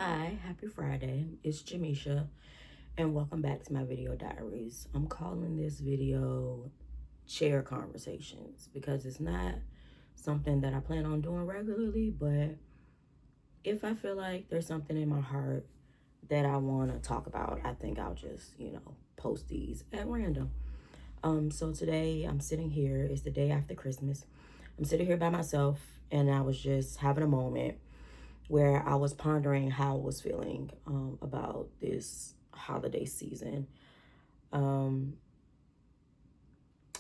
Hi, happy Friday. It's Jamisha, and welcome back to my video diaries. I'm calling this video Chair Conversations because it's not something that I plan on doing regularly, but if I feel like there's something in my heart that I want to talk about, I think I'll just, post these at random. So today I'm sitting here, it's the day after Christmas. I'm sitting here by myself, and I was just having a moment where I was pondering how I was feeling about this holiday season. Um,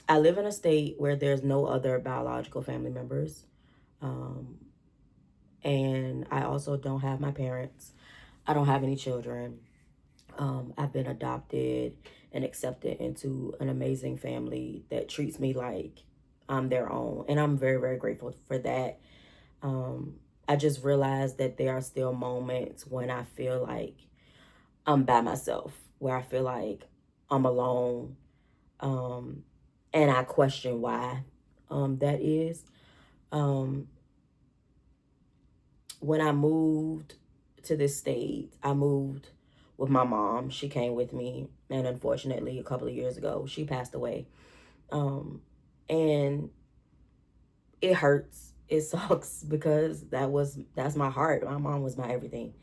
I live in a state where there's no other biological family members. Um, and I also don't have my parents. I don't have any children. I've been adopted and accepted into an amazing family that treats me like I'm their own. And I'm very, very grateful for that. Um, I just realized that there are still moments when I feel like I'm by myself, where I feel like I'm alone. Um, and I question why that is. Um, when I moved to this state, I moved with my mom. She came with me, and unfortunately, a couple of years ago, she passed away. Um, and it hurts. It sucks because that's my heart. My mom was my everything.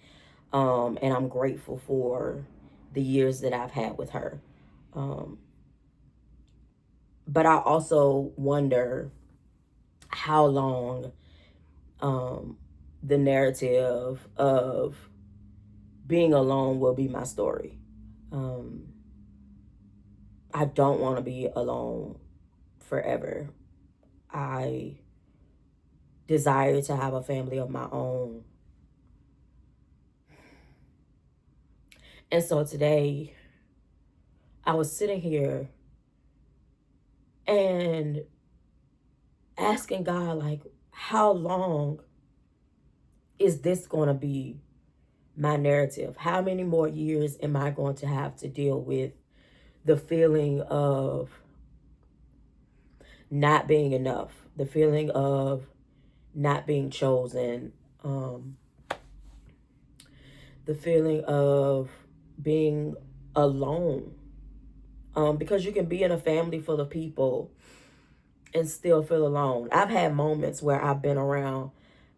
And I'm grateful for the years that I've had with her. Um, but I also wonder how long um, the narrative of being alone will be my story. Um, I don't want to be alone forever. I desire to have a family of my own. And so today, I was sitting here and asking God, like, how long is this going to be my narrative? How many more years am I going to have to deal with the feeling of not being enough, the feeling of not being chosen, um, the feeling of being alone? Because you can be in a family full of people and still feel alone. I've had moments where I've been around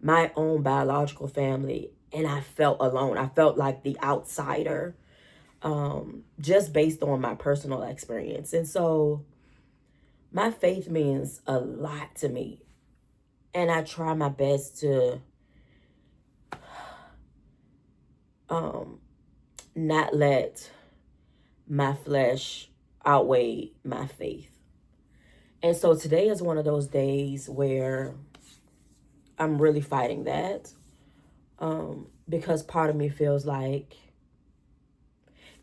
my own biological family and I felt alone. I felt like the outsider, just based on my personal experience. And so my faith means a lot to me. And I try my best to um, not let my flesh outweigh my faith. And so today is one of those days where I'm really fighting that, because part of me feels like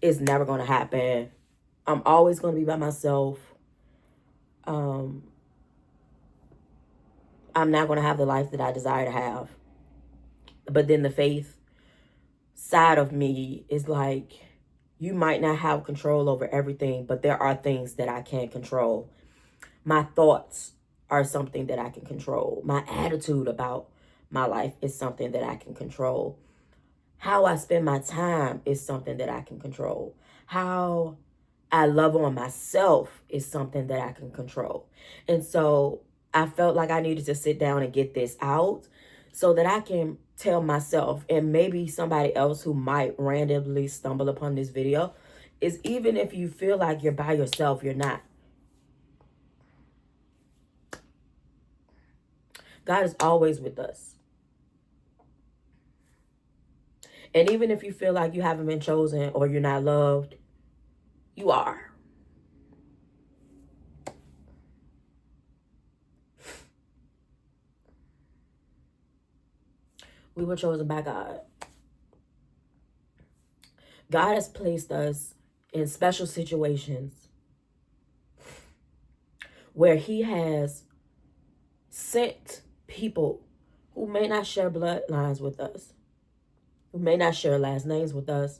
it's never going to happen. I'm always going to be by myself. Um, I'm not going to have the life that I desire to have. But then the faith side of me is like, you might not have control over everything, but there are things that I can't control. My thoughts are something that I can control. My attitude about my life is something that I can control. How I spend my time is something that I can control. How I love on myself is something that I can control. And so I felt like I needed to sit down and get this out so that I can tell myself, and maybe somebody else who might randomly stumble upon this video, is even if you feel like you're by yourself, you're not. God is always with us. And even if you feel like you haven't been chosen or you're not loved, you are. We were chosen by God. God has placed us in special situations where He has sent people who may not share bloodlines with us, who may not share last names with us,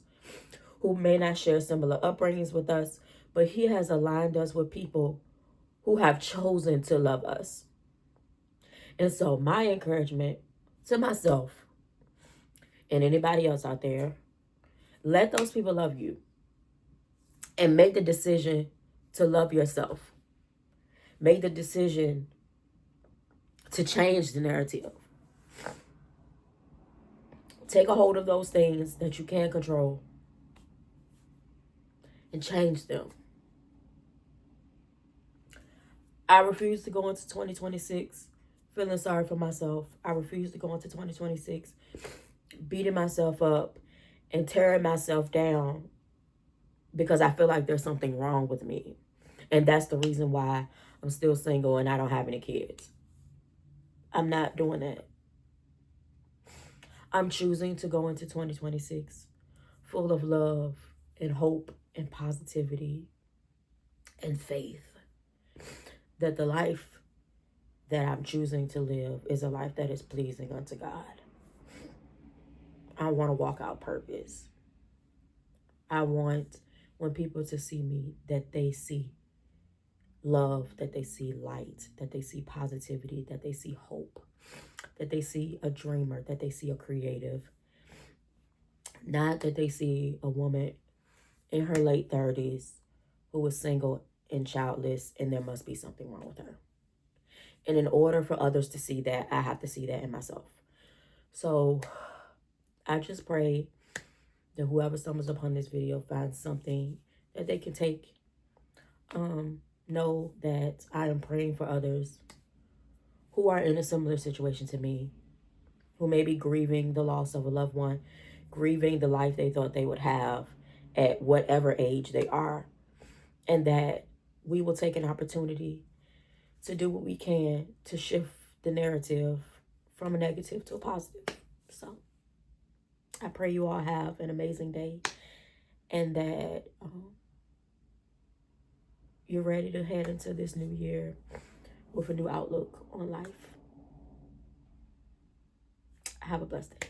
who may not share similar upbringings with us, but He has aligned us with people who have chosen to love us. And so my encouragement to myself and anybody else out there, let those people love you and make the decision to love yourself. Make the decision to change the narrative. Take a hold of those things that you can control and change them. I refuse to go into 2026 feeling sorry for myself. I refuse to go into 2026 beating myself up and tearing myself down because I feel like there's something wrong with me. And that's the reason why I'm still single and I don't have any kids. I'm not doing that. I'm choosing to go into 2026 full of love and hope and positivity and faith that the life that I'm choosing to live is a life that is pleasing unto God. I want to walk out purpose. I want when people to see me that they see love, that they see light, that they see positivity, that they see hope, that they see a dreamer, that they see a creative. Not that they see a woman in her late 30s who is single and childless and there must be something wrong with her. And in order for others to see that, I have to see that in myself. So I just pray that whoever stumbles upon this video finds something that they can take. Know that I am praying for others who are in a similar situation to me, who may be grieving the loss of a loved one, grieving the life they thought they would have at whatever age they are, and that we will take an opportunity to do what we can to shift the narrative from a negative to a positive. So I pray you all have an amazing day and that you're ready to head into this new year with a new outlook on life. Have a blessed day.